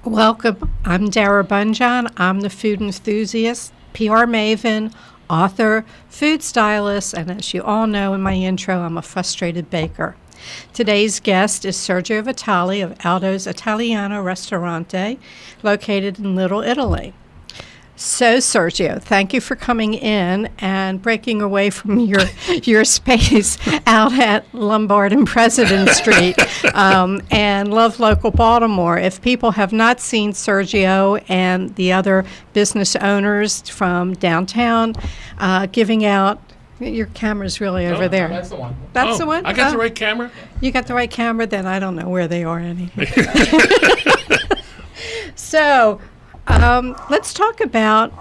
Welcome. I'm Dara Bunjon. I'm the Food Enthusiast, PR maven, author, food stylist, and as you all know in my intro, I'm a frustrated baker. Today's guest is Sergio Vitale of Aldo's Italiano Ristorante, located in Little Italy. So, Sergio, thank you for coming in and breaking away from your space out at Lombard and President Street, and love local Baltimore. If people have not seen Sergio and the other business owners from downtown giving out, your camera's really over there. That's the one. That's the one? I got the right camera? You got the right camera? Then I don't know where they are anyway. So, let's talk about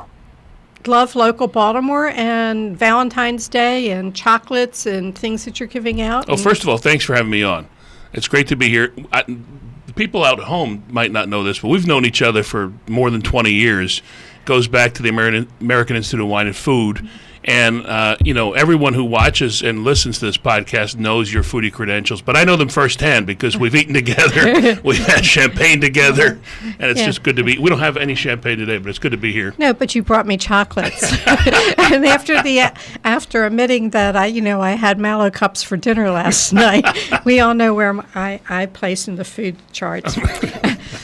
love local Baltimore and Valentine's Day and chocolates and things that you're giving out. Oh, first of all, thanks for having me on. It's great to be here. The people out at home might not know this, but we've known each other for more than 20 years. It goes back to the American Institute of Wine and Food. And, everyone who watches and listens to this podcast knows your foodie credentials. But I know them firsthand because we've eaten together, we've had champagne together, and it's just good to be. We don't have any champagne today, but it's good to be here. No, but you brought me chocolates. And after admitting that I had Mallow cups for dinner last night, we all know where I place in the food charts.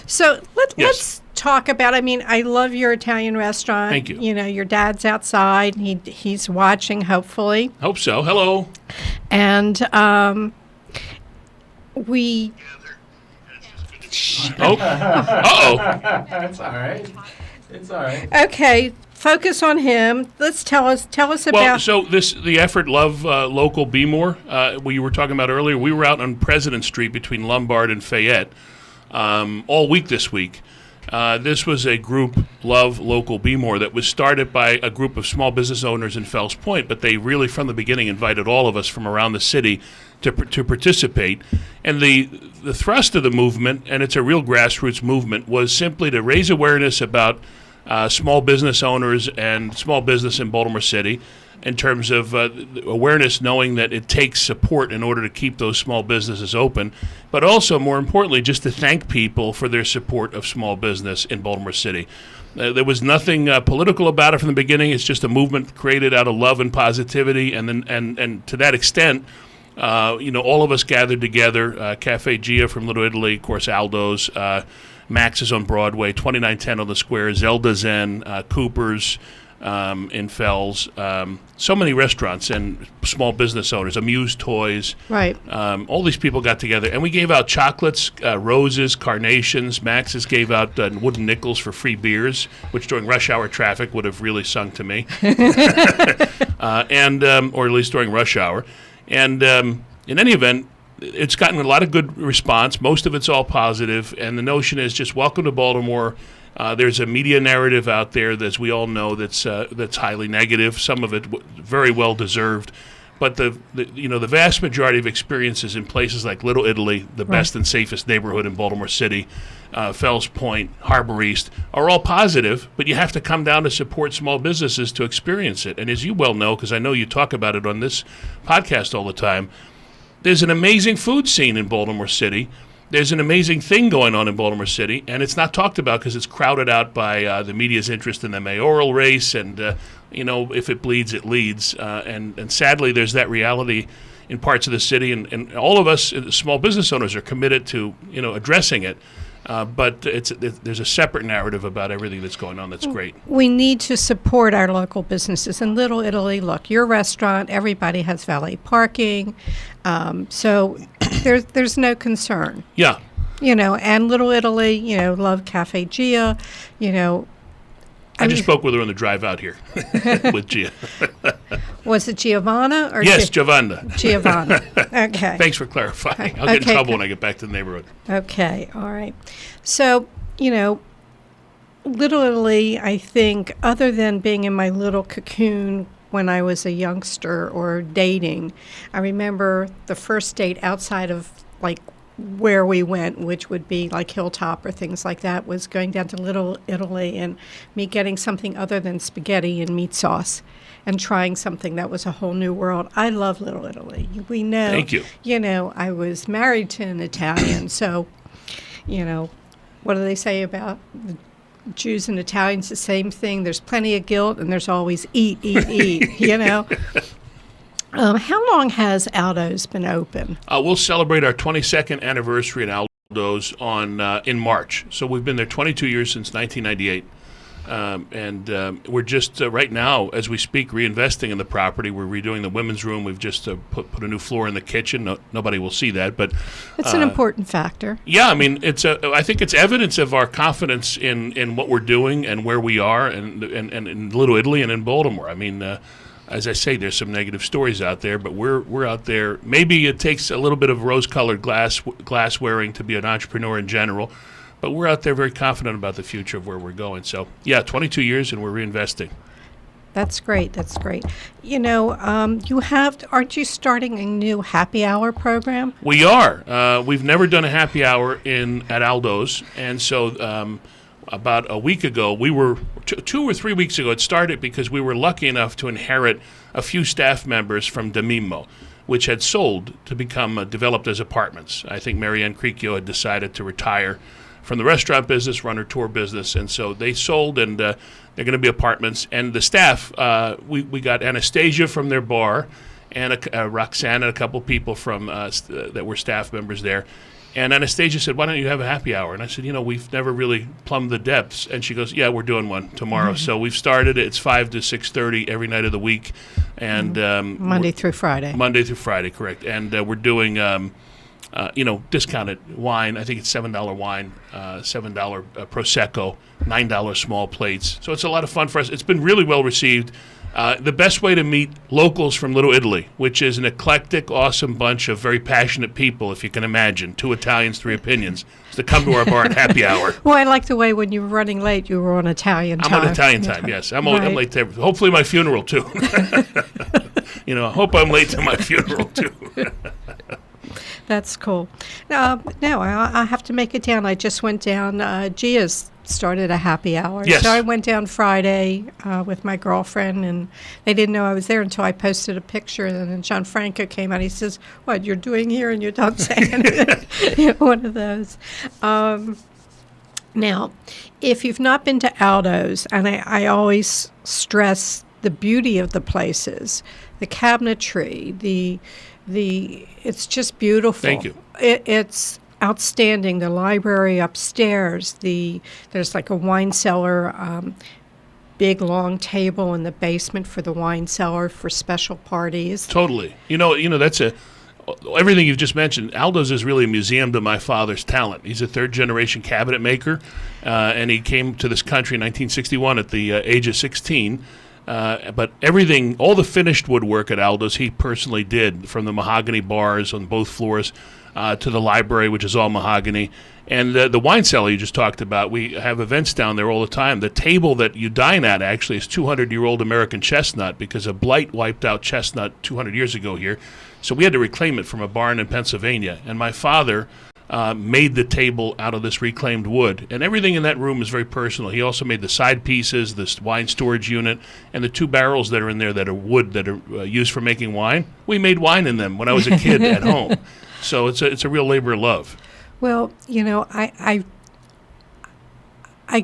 So let's talk about, I love your Italian restaurant. Thank you. Your dad's outside. He's watching, hopefully. Hope so. Hello. And we... Oh. Uh-oh. That's all right. It's all right. Okay, focus on him. Let's tell us about... Well, so the effort Love Local Be More, we were talking about earlier, we were out on President Street between Lombard and Fayette all week this week. This was a group, Love Local Be More, that was started by a group of small business owners in Fells Point, but they really, from the beginning, invited all of us from around the city to participate. And the thrust of the movement, and it's a real grassroots movement, was simply to raise awareness about small business owners and small business in Baltimore City, in terms of awareness, knowing that it takes support in order to keep those small businesses open, but also, more importantly, just to thank people for their support of small business in Baltimore City. There was nothing political about it from the beginning. It's just a movement created out of love and positivity, and to that extent, all of us gathered together. Cafe Gia from Little Italy, of course, Aldo's, Max's on Broadway, 2910 on the Square, Zelda Zen, Cooper's, in Fells, so many restaurants and small business owners, Amuse Toys. Right. All these people got together, and we gave out chocolates, roses, carnations. Max's gave out wooden nickels for free beers, which during rush hour traffic would have really sung to me, or at least during rush hour. And in any event, it's gotten a lot of good response. Most of it's all positive, and the notion is just welcome to Baltimore. There's a media narrative out there, as we all know, that's highly negative. Some of it very well deserved, but the vast majority of experiences in places like Little Italy, the best and safest neighborhood in Baltimore City, Fells Point, Harbor East, are all positive. But you have to come down to support small businesses to experience it. And as you well know, because I know you talk about it on this podcast all the time, there's an amazing food scene in Baltimore City. There's an amazing thing going on in Baltimore City, and it's not talked about because it's crowded out by the media's interest in the mayoral race, and if it bleeds, it leads. And sadly, there's that reality in parts of the city, and all of us, small business owners, are committed to addressing it. But there's a separate narrative about everything that's going on that's great. We need to support our local businesses. In Little Italy, look, your restaurant, everybody has valet parking, so there's no concern. Yeah. And Little Italy, love Cafe Gia, I just spoke with her on the drive out here with Gia. Was it Giovanna? Yes, Giovanna. Giovanna. Okay. Thanks for clarifying. I'll get in trouble when I get back to the neighborhood. Okay. All right. So, Little Italy, I think, other than being in my little cocoon when I was a youngster or dating, I remember the first date outside of, where we went, which would be like Hilltop or things like that, was going down to Little Italy and me getting something other than spaghetti and meat sauce and trying something that was a whole new world. I love Little Italy. We know. Thank you. I was married to an Italian, so, what do they say about the Jews and Italians? The same thing. There's plenty of guilt, and there's always eat, you know. How long has Aldo's been open? We'll celebrate our 22nd anniversary at Aldo's in March. So we've been there 22 years since 1998. We're just right now, as we speak, reinvesting in the property. We're redoing the women's room. We've just put a new floor in the kitchen. Nobody will see that, but it's an important factor. Yeah, I mean, I think it's evidence of our confidence in what we're doing and where we are, and in Little Italy and in Baltimore. I mean, as I say, there's some negative stories out there, but we're out there. Maybe it takes a little bit of rose-colored glass wearing to be an entrepreneur in general. But we're out there very confident about the future of where we're going. So, yeah, 22 years and we're reinvesting. That's great. That's great. You know, aren't you starting a new happy hour program? We are. We've never done a happy hour at Aldo's. And so about a week ago, 2 or 3 weeks ago, it started because we were lucky enough to inherit a few staff members from Demimo, which had sold to become developed as apartments. I think Marianne Cricchio had decided to retire from the restaurant business, run her tour business, and so they sold, and they're going to be apartments. And the staff, we got Anastasia from their bar, and Roxanne and a couple people from that were staff members there. And Anastasia said, "Why don't you have a happy hour?" And I said, we've never really plumbed the depths. And she goes, "Yeah, we're doing one tomorrow." Mm-hmm. So we've started it. It's 5 to 6:30 every night of the week, and Monday through Friday. Monday through Friday, correct. And we're doing discounted wine. I think it's $7 wine, $7 Prosecco, $9 small plates. So it's a lot of fun for us. It's been really well received. The best way to meet locals from Little Italy, which is an eclectic, awesome bunch of very passionate people, if you can imagine, 2 Italians, 3 opinions, is to come to our bar at happy hour. Well, I like the way when you were running late, you were on Italian time. I'm on Italian time, yes. I'm late to hopefully my funeral, too. I hope I'm late to my funeral, too. That's cool. No, I have to make it down. I just went down. Gia's started a happy hour. Yes. So I went down Friday with my girlfriend, and they didn't know I was there until I posted a picture. And then John Franco came out. He says, "What, you're doing here and you don't say anything?" One of those. Now, if you've not been to Aldo's, and I always stress the beauty of the places, the cabinetry, it's just beautiful. Thank you. It's outstanding. The library upstairs, there's like a wine cellar, big long table in the basement for the wine cellar for special parties. Totally. That's everything you've just mentioned. Aldo's is really a museum to my father's talent. He's a 3rd-generation cabinet maker, and he came to this country in 1961 at the age of 16. But everything, all the finished woodwork at Aldo's, he personally did, from the mahogany bars on both floors to the library, which is all mahogany. And the wine cellar you just talked about, we have events down there all the time. The table that you dine at actually is 200-year-old American chestnut, because a blight wiped out chestnut 200 years ago here. So we had to reclaim it from a barn in Pennsylvania. And my father made the table out of this reclaimed wood. And everything in that room is very personal. He also made the side pieces, this wine storage unit, and the 2 barrels that are in there that are wood that are used for making wine. We made wine in them when I was a kid at home. So it's a real labor of love. Well, I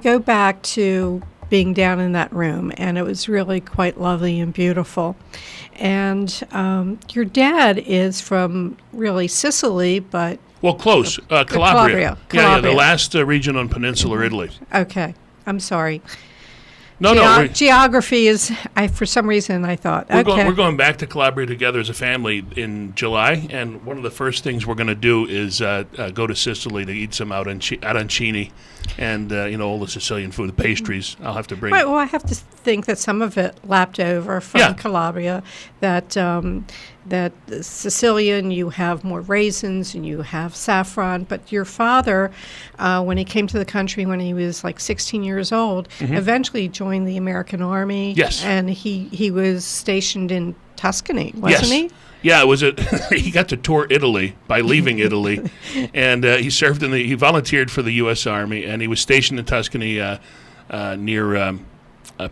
go back to being down in that room, and it was really quite lovely and beautiful. And your dad is from really Sicily, but... Well, close. Calabria. Yeah, the last region on peninsular Italy. Okay. I'm sorry. No. Geography is, for some reason, I thought, we're going back to Calabria together as a family in July, and one of the first things we're going to do is go to Sicily to eat some arancini and, all the Sicilian food, the pastries. I'll have to bring. Right, well, I have to think that some of it lapped over from Calabria, that Sicilian, you have more raisins and you have saffron. But your father, when he came to the country when he was like 16 years old, eventually joined the American Army. Yes. And he was stationed in Tuscany, wasn't he? Yeah, he got to tour Italy by leaving Italy, and he volunteered for the U.S. Army, and he was stationed in Tuscany near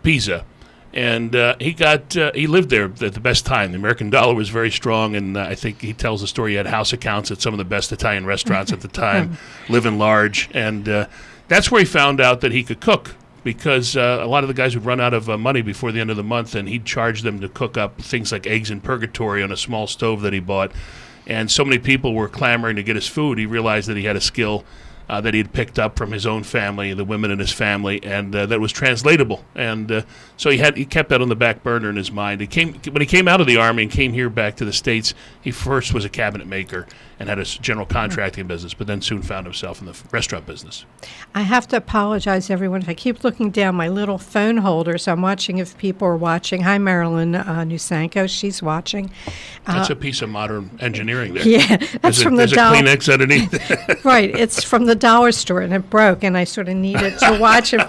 Pisa. And he lived there at the best time. The American dollar was very strong, and I think he tells the story. He had house accounts at some of the best Italian restaurants at the time, living large. And that's where he found out that he could cook, because a lot of the guys would run out of money before the end of the month, and he'd charge them to cook up things like eggs in purgatory on a small stove that he bought. And so many people were clamoring to get his food, he realized that he had a skill that he had picked up from his own family, the women in his family, and that was translatable. And so he kept that on the back burner in his mind. When he came out of the Army and came here back to the States, he first was a cabinet maker and had a general contracting business, but then soon found himself in the restaurant business. I have to apologize, everyone. If I keep looking down my little phone holder, so I'm watching if people are watching. Hi, Marilyn Nusanko. She's watching. That's a piece of modern engineering there. Yeah, that's from the dollar. There's a Kleenex underneath. Right. It's from the dollar store, and it broke, and I sort of needed to watch it.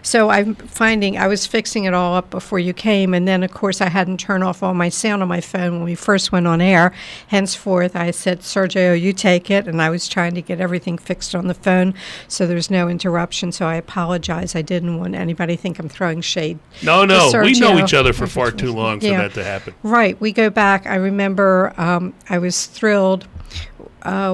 So I'm finding I was fixing it all up before you came, and then, of course, I hadn't turned off all my sound on my phone when we first went on air. Henceforth, I said, Sergio, you take it, and I was trying to get everything fixed on the phone so there's no interruption, so I apologize. I didn't want anybody to think I'm throwing shade. No, we know each other for far too long for that to happen. Right. We go back. I remember I was thrilled.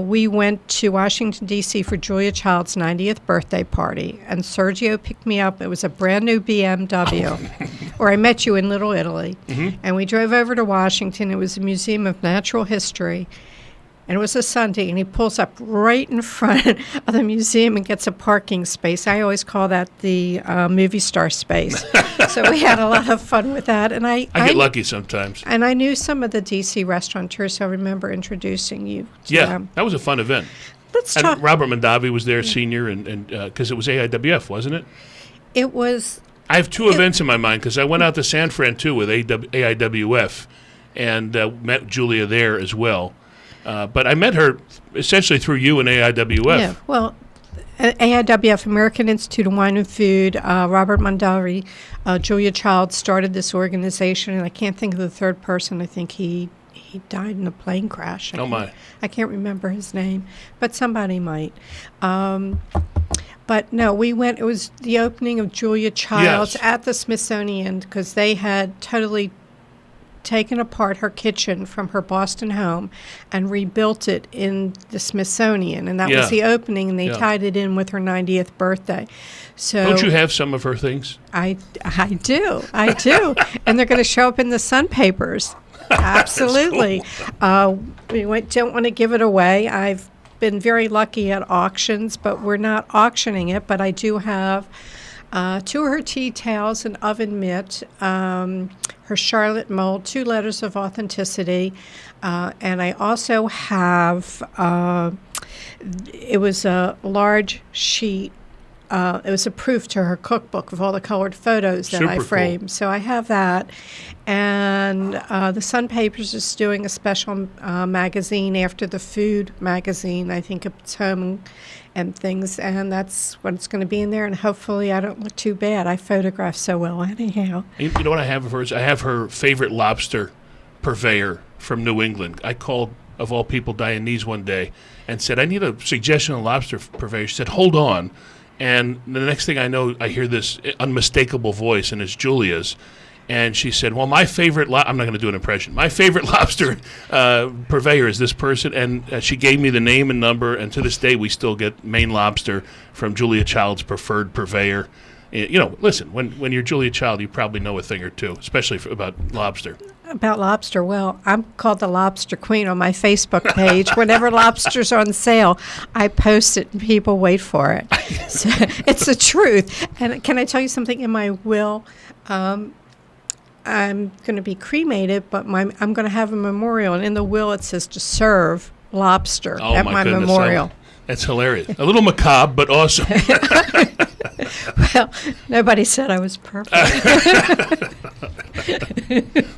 We went to Washington, D.C. for Julia Child's 90th birthday party, and Sergio picked me up. It was a brand new BMW, where I met you in Little Italy. Mm-hmm. And we drove over to Washington. It was a museum of natural history, and it was a Sunday, and he pulls up right in front of the museum and gets a parking space. I always call that the movie star space. So we had a lot of fun with that. And I get lucky sometimes. And I knew some of the D.C. restaurateurs, so I remember introducing you to them. That was a fun event. Let's talk. Robert Mondavi was there, senior, and because it was AIWF, wasn't it? It was. I have two events in my mind, because I went out to San Fran, too, with AIWF, and met Julia there as well. But I met her essentially through you and AIWF. Yeah, well, AIWF, American Institute of Wine and Food, Robert Mondavi, Julia Child started this organization, and I can't think of the third person. I think he died in a plane crash. I can't remember his name, but somebody might. But no, we went. It was the opening of Julia Child's at the Smithsonian, because they had totally taken apart her kitchen from her Boston home and rebuilt it in the Smithsonian, and that was the opening, and they tied it in with her 90th birthday. So don't you have some of her things? I do, and they're going to show up in the Sun papers. Absolutely. Cool. We don't want to give it away. I've been very lucky at auctions, but we're not auctioning it. But I do have 2 of her tea towels, an oven mitt, her Charlotte mold, 2 letters of authenticity, and I also have, it was a large sheet, it was a proof to her cookbook of all the colored photos that I framed. Cool. So I have that, and the Sun Papers is doing a special magazine after the food magazine. I think it's home and things, and that's what it's going to be in there, and hopefully I don't look too bad. I photograph so well anyhow. You know what I have of hers? I have her favorite lobster purveyor from New England. I called, of all people, Dianese one day and said, I need a suggestion on lobster purveyor. She said, hold on. And the next thing I know, I hear this unmistakable voice, and it's Julia's. And she said, well, my favorite, I'm not going to do an impression. My favorite lobster purveyor is this person. And she gave me the name and number. And to this day, we still get Maine lobster from Julia Child's preferred purveyor. You know, listen, when you're Julia Child, you probably know a thing or two, especially about lobster. About lobster, well, I'm called the Lobster Queen on my Facebook page. Whenever lobster's on sale, I post it and people wait for it. So it's the truth. And can I tell you something? In my will, I'm going to be cremated, but I'm going to have a memorial, and in the will it says to serve lobster at my memorial. That's hilarious. A little macabre, but awesome. Well, nobody said I was perfect.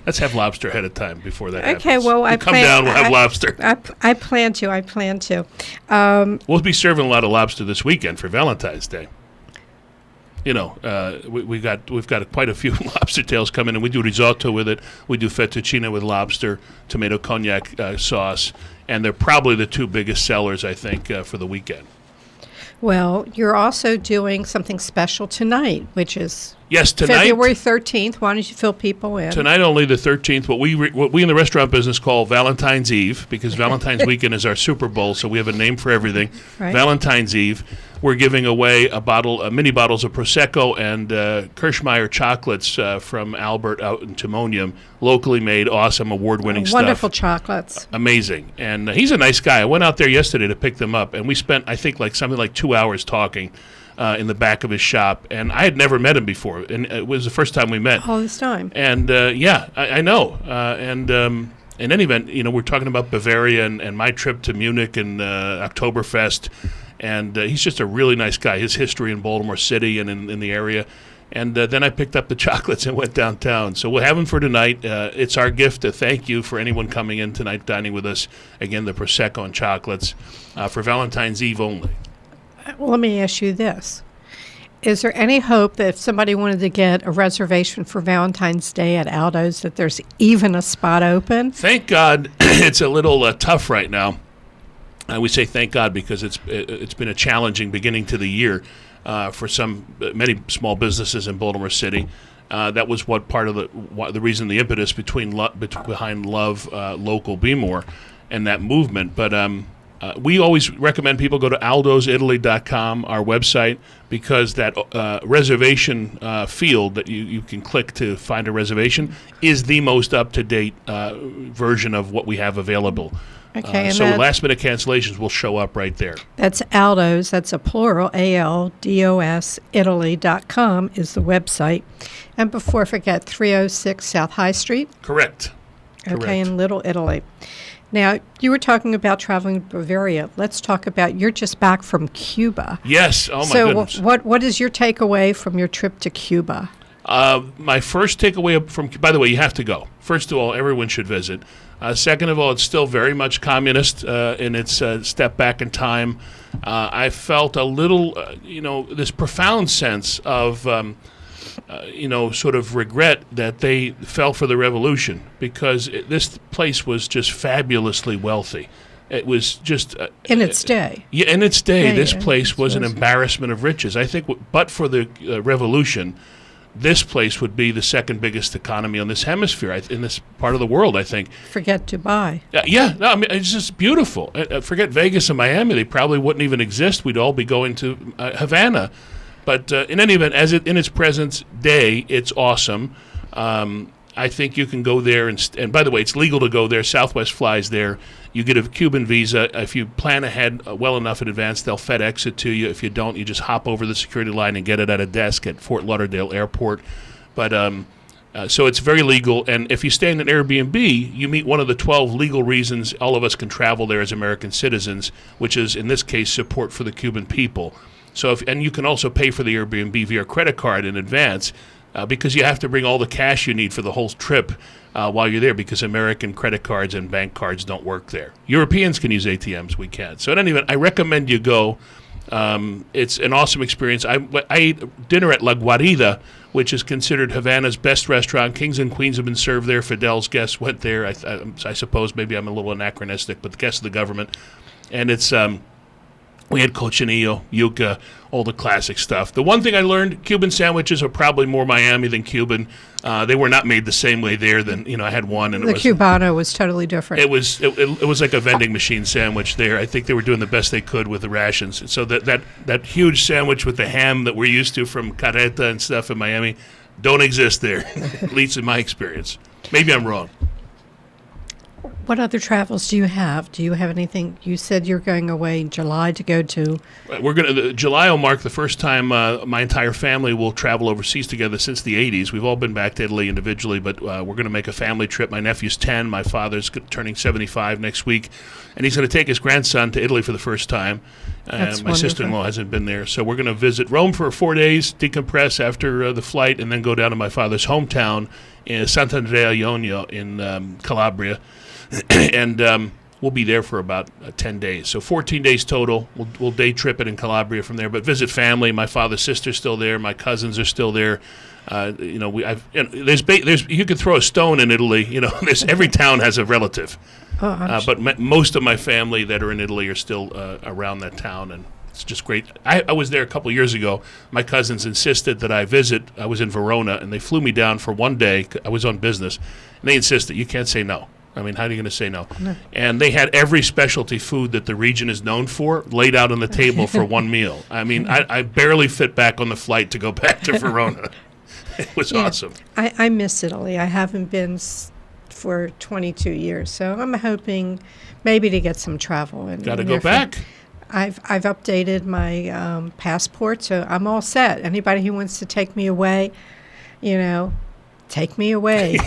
Let's have lobster ahead of time before that happens. Okay, well, come down, we'll have lobster. I plan to. We'll be serving a lot of lobster this weekend for Valentine's Day. You know, we've got quite a few lobster tails coming, and we do risotto with it. We do fettuccine with lobster, tomato cognac sauce, and they're probably the 2 biggest sellers, I think, for the weekend. Well, you're also doing something special tonight, which is Yes, tonight. February 13th. Why don't you fill people in? Tonight only the 13th. What we in the restaurant business call Valentine's Eve, because Valentine's weekend is our Super Bowl, so we have a name for everything. Right. Valentine's Eve. We're giving away mini bottles of Prosecco and Kirschmeyer chocolates from Albert out in Timonium, locally made, awesome, award-winning stuff. Wonderful chocolates. Amazing. And he's a nice guy. I went out there yesterday to pick them up, and we spent, I think, something like 2 hours talking in the back of his shop. And I had never met him before, and it was the first time we met. All this time. And, I know. In any event, we're talking about Bavaria and my trip to Munich and Oktoberfest. And he's just a really nice guy. His history in Baltimore City and in the area. And then I picked up the chocolates and went downtown. So we'll have them for tonight. It's our gift to thank you for anyone coming in tonight, dining with us. Again, the Prosecco and chocolates for Valentine's Eve only. Well, let me ask you this. Is there any hope that if somebody wanted to get a reservation for Valentine's Day at Aldo's that there's even a spot open? Thank God it's a little tough right now. We say thank God because it's been a challenging beginning to the year for many small businesses in Baltimore City. That was what part of the reason, the impetus behind Love Local Be More and that movement. But we always recommend people go to aldositaly.com, our website, because that reservation field that you can click to find a reservation is the most up-to-date version of what we have available. Okay, so last-minute cancellations will show up right there. That's Aldo's, that's a plural, ALDOS, Italy.com is the website. And before I forget, 306 South High Street? Correct. Okay, in Little Italy. Now, you were talking about traveling to Bavaria. Let's talk about, you're just back from Cuba. Yes, oh my goodness. So what is your takeaway from your trip to Cuba? My first takeaway from, by the way, you have to go. First of all, everyone should visit. Second of all, it's still very much communist in its step back in time. I felt a little, this profound sense of, sort of regret that they fell for the revolution because this place was just fabulously wealthy. It was just... in its day. Yeah, in its day, this place was an embarrassment of riches. I think, but for the revolution, this place would be the second biggest economy on this hemisphere, in this part of the world, I think. Forget Dubai. It's just beautiful. Forget Vegas and Miami. They probably wouldn't even exist. We'd all be going to Havana. But in any event, in its present day, it's awesome. I think you can go there, and by the way, it's legal to go there. Southwest flies there. You get a Cuban visa. If you plan ahead well enough in advance, they'll FedEx it to you. If you don't, you just hop over the security line and get it at a desk at Fort Lauderdale Airport. But so it's very legal. And if you stay in an Airbnb, you meet one of the 12 legal reasons all of us can travel there as American citizens, which is, in this case, support for the Cuban people. So, and you can also pay for the Airbnb via credit card in advance because you have to bring all the cash you need for the whole trip while you're there because American credit cards and bank cards don't work there. Europeans can use ATMs. We can't. So in any event, I recommend you go. It's an awesome experience. I ate dinner at La Guarida, which is considered Havana's best restaurant. Kings and queens have been served there. Fidel's guests went there. I suppose maybe I'm a little anachronistic, but the guests of the government. And it's... we had cochinillo, yuca, all the classic stuff. The one thing I learned, Cuban sandwiches are probably more Miami than Cuban. They were not made the same way there. I had one, and the Cubano was totally different. It was like a vending machine sandwich there. I think they were doing the best they could with the rations. So that huge sandwich with the ham that we're used to from Carreta and stuff in Miami don't exist there, at least in my experience. Maybe I'm wrong. What other travels do you have? Do you have anything? You said you're going away in July to go to. July will mark the first time my entire family will travel overseas together since the 80s. We've all been back to Italy individually, but we're going to make a family trip. My nephew's 10. My father's turning 75 next week, and he's going to take his grandson to Italy for the first time. That's my sister-in-law hasn't been there, so we're going to visit Rome for 4 days, decompress after the flight, and then go down to my father's hometown in Sant'Andrea Ionio in Calabria. And we'll be there for about 10 days. So 14 days total. We'll day trip it in Calabria from there, but visit family. My father's sister's still there. My cousins are still there. There's you could throw a stone in Italy. Every town has a relative. But most of my family that are in Italy are still around that town, and It's just great. I was there a couple years ago. My cousins insisted that I visit. I was in Verona, and they flew me down for one day. I was on business, and they insisted, you can't say no. I mean, how are you going to say no? And they had every specialty food that the region is known for laid out on the table for one meal. I mean, I barely fit back on the flight to go back to Verona. It was awesome. I miss Italy. I haven't been for 22 years, so I'm hoping maybe to get some travel. Got to go back. I've updated my passport, so I'm all set. Anybody who wants to take me away, take me away.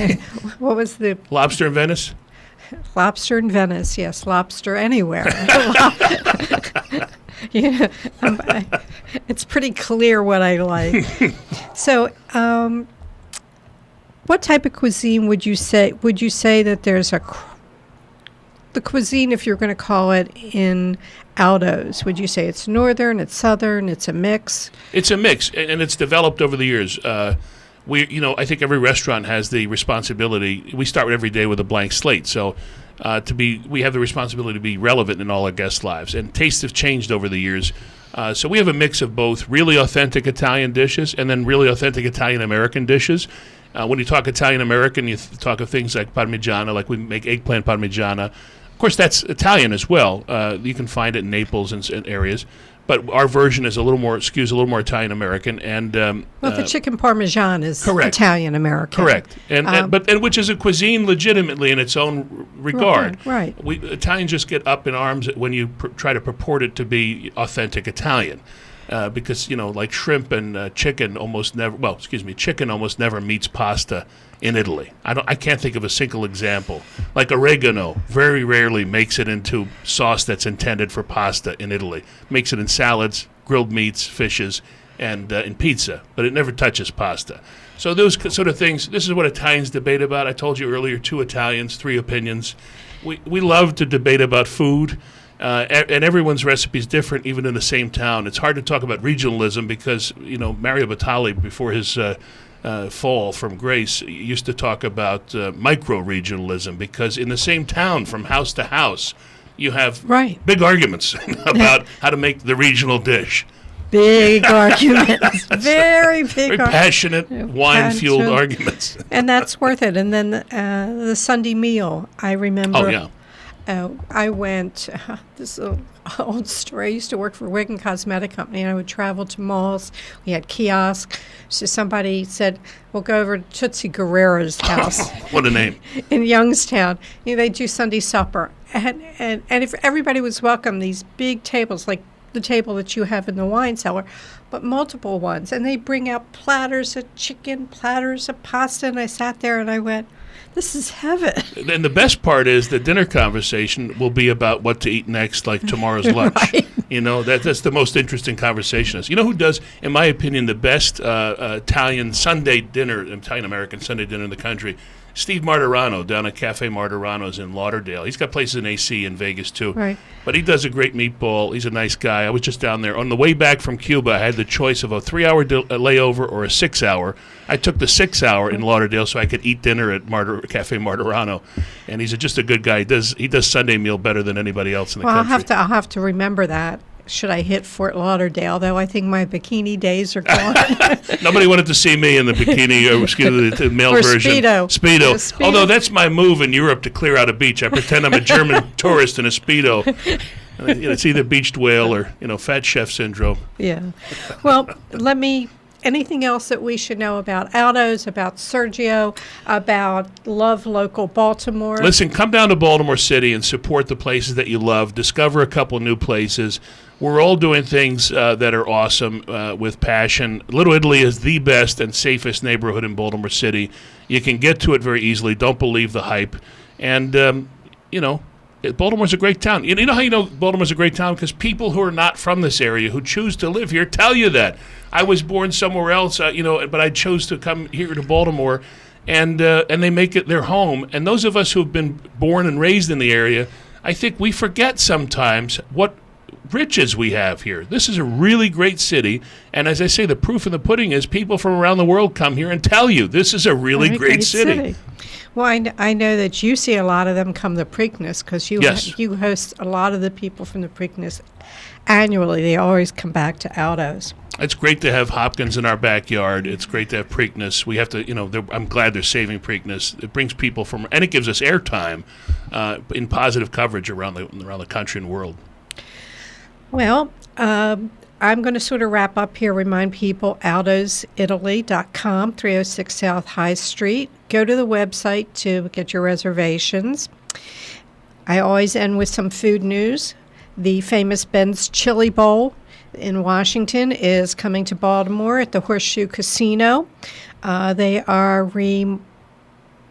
What was the lobster in Venice? Lobster in Venice, yes. Lobster anywhere. It's pretty clear what I like. So, what type of cuisine would you say? Would you say that there's the cuisine, if you're going to call it, in Aldo's? Would you say it's northern, it's southern, it's a mix? It's a mix, and it's developed over the years. I think every restaurant has the responsibility. We start every day with a blank slate, so we have the responsibility to be relevant in all our guests' lives. And tastes have changed over the years, so we have a mix of both really authentic Italian dishes and then really authentic Italian-American dishes. When you talk Italian-American, you talk of things like parmigiana, like we make eggplant parmigiana. Of course, that's Italian as well. You can find it in Naples and areas. But our version is skews a little more Italian-American. And the chicken parmesan is correct. Italian-American. Correct. And which is a cuisine legitimately in its own regard. Right. Italians just get up in arms when you try to purport it to be authentic Italian. Because, like shrimp and chicken chicken almost never meets pasta in Italy. I can't think of a single example. Like oregano very rarely makes it into sauce that's intended for pasta in Italy. Makes it in salads, grilled meats, fishes, and in pizza, but it never touches pasta. So those sort of things, this is what Italians debate about. I told you earlier, 2 Italians, 3 opinions. We love to debate about food. And everyone's recipe is different, even in the same town. It's hard to talk about regionalism because, Mario Vitale, before his fall from grace, used to talk about micro-regionalism because in the same town, from house to house, you have big arguments about how to make the regional dish. Big arguments. Very passionate, wine-fueled arguments. And that's worth it. And then the Sunday meal, I remember. Oh, yeah. I went, this is an old story. I used to work for Wigan Cosmetic Company, and I would travel to malls. We had kiosks. So somebody said, we'll go over to Tootsie Guerrera's house. What a name. In Youngstown. They do Sunday supper. And if everybody was welcome, these big tables, like the table that you have in the wine cellar, but multiple ones. And they bring out platters of chicken, platters of pasta, and I sat there and I went, this is heaven. And the best part is the dinner conversation will be about what to eat next, like tomorrow's lunch. Right. That's the most interesting conversation. You know who does, in my opinion, the best Italian-American Sunday dinner in the country? Steve Martirano down at Cafe Martirano's in Lauderdale. He's got places in AC in Vegas, too. Right. But he does a great meatball. He's a nice guy. I was just down there. On the way back from Cuba, I had the choice of a 3-hour layover or a 6-hour. I took the 6-hour in Lauderdale so I could eat dinner at Cafe Martirano. And he's just a good guy. He does Sunday meal better than anybody else in the country. I'll have to remember that. Should I hit Fort Lauderdale, though? I think my bikini days are gone. Nobody wanted to see me in the bikini, the male version. Speedo. Although that's my move in Europe to clear out a beach. I pretend I'm a German tourist in a Speedo. It's either beached whale or, fat chef syndrome. Yeah. Well, anything else that we should know about Aldo's, about Sergio, about Love Local Baltimore? Listen, come down to Baltimore City and support the places that you love. Discover a couple new places. We're all doing things that are awesome with passion. Little Italy is the best and safest neighborhood in Baltimore City. You can get to it very easily. Don't believe the hype. And, Baltimore's a great town. You know how you know Baltimore's a great town? Because people who are not from this area, who choose to live here, tell you that. I was born somewhere else, but I chose to come here to Baltimore, and they make it their home. And those of us who have been born and raised in the area, I think we forget sometimes what riches we have here. This is a really great city, and as I say, the proof in the pudding is people from around the world come here and tell you this is a really Very great city. Well, I know that you see a lot of them come to Preakness because you host a lot of the people from the Preakness annually. They always come back to Aldo's. It's great to have Hopkins in our backyard. It's great to have Preakness. We have to, I'm glad they're saving Preakness. It brings people from, and it gives us airtime in positive coverage around the country and world. Well, I'm going to sort of wrap up here, remind people, aldositaly.com, 306 South High Street. Go to the website to get your reservations. I always end with some food news. The famous Ben's Chili Bowl in Washington is coming to Baltimore at the Horseshoe Casino. They are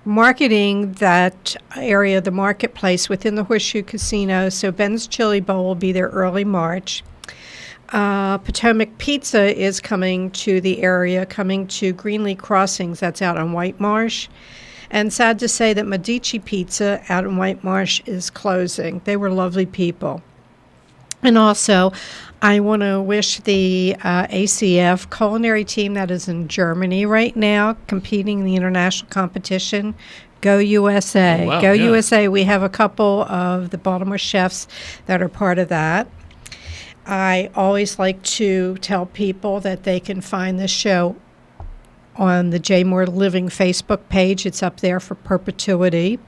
marketing that area, the marketplace within the Horseshoe Casino, so Ben's Chili Bowl will be there early March. Potomac Pizza is coming to the area, coming to Greenlee Crossings, that's out on White Marsh. And sad to say that Medici Pizza out in White Marsh is closing. They were lovely people. And also, I want to wish the ACF culinary team that is in Germany right now, competing in the international competition, Go USA. Oh, wow, Go yeah. USA. We have a couple of the Baltimore chefs that are part of that. I always like to tell people that they can find this show on the J. Moore Living Facebook page. It's up there for perpetuity.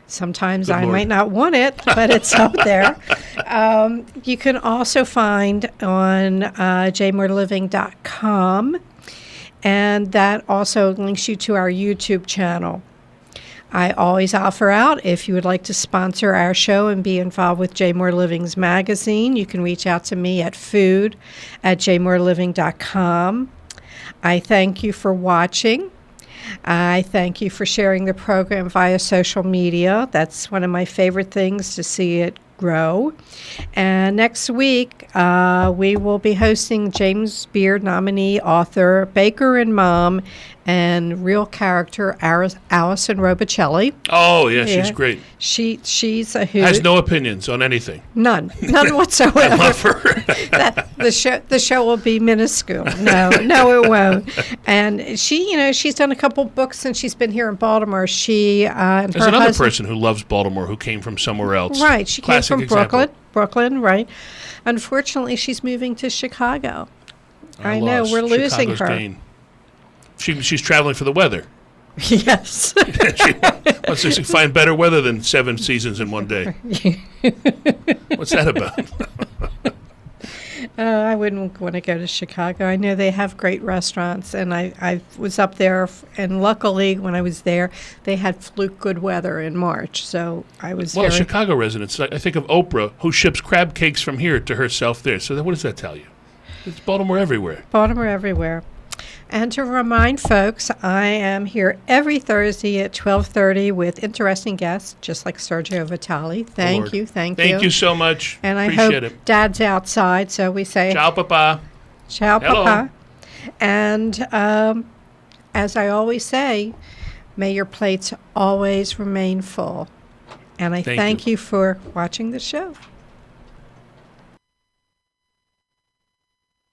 Sometimes Good I Lord. might not want it, but it's up there. You can also find on jmoreliving.com, and that also links you to our YouTube channel. I always offer out, if you would like to sponsor our show and be involved with J. Moore Living's magazine, you can reach out to me at food@jmoreliving.com. I thank you for watching. I thank you for sharing the program via social media. That's one of my favorite things, to see it grow. And next week, we will be hosting James Beard nominee, author, baker and mom, and real character Allison Robicelli. Oh, yeah, she's great. She's a hoot. Has no opinions on anything. None whatsoever. I love her. The show will be minuscule. No, it won't. And she's done a couple books since she's been here in Baltimore. She and There's her another husband, person who loves Baltimore who came from somewhere else. right? She Classic came from example. Brooklyn, right? Unfortunately, she's moving to Chicago. Our I know, loss. we're losing Chicago's her. gain. She's traveling for the weather. Yes. She wants to find better weather than 7 seasons in one day. What's that about? I wouldn't want to go to Chicago. I know they have great restaurants, and I was up there, and luckily when I was there, they had fluke good weather in March, so I was Well, Chicago residents, I think of Oprah, who ships crab cakes from here to herself there. So what does that tell you? It's Baltimore everywhere. Baltimore everywhere. And to remind folks, I am here every Thursday at 12:30 with interesting guests, just like Sergio Vitale. Thank you. Thank you so much. And I Appreciate hope it. Dad's outside, so we say Ciao, Papa. ciao, Hello. Papa. And as I always say, may your plates always remain full. And I Thank thank you for watching the show.